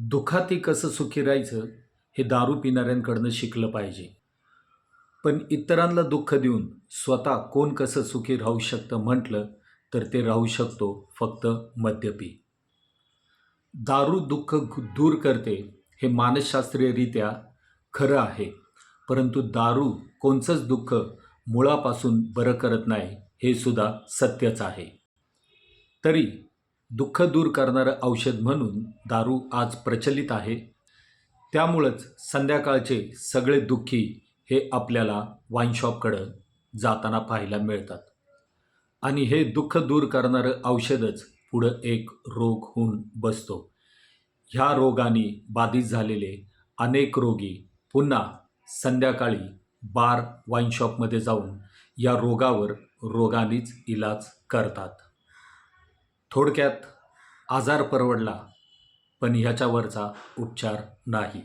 दुःखाती कसं सुखी राहायचं हे दारू पिणाऱ्यांकडनं शिकलं पाहिजे. पण इतरांना दुःख देऊन स्वतः कोण कसं सुखी राहू शकतं म्हटलं तर ते राहू शकतो फक्त मद्यपी. दारू दुःख दूर करते हे मानसशास्त्रीयरित्या खरं आहे. परंतु दारू कोणचंच दुःख मुळापासून बरं करत नाही हे सुद्धा सत्यच आहे. तरी दुःख दूर करणारं औषध म्हणून दारू आज प्रचलित आहे. त्यामुळंच संध्याकाळचे सगळे दुःखी हे आपल्याला वाईन शॉपकडं जाताना पाहायला मिळतात. आणि हे दुःख दूर करणारं औषधच पुढं एक रोग होऊन बसतो. ह्या रोगाने बाधित झालेले अनेक रोगी पुन्हा संध्याकाळी बार, वाईन शॉपमध्ये जाऊन या रोगानेच इलाज करतात. थोडक्यात आजार परवडला, पण ह्याच्यावरचा उपचार नाही.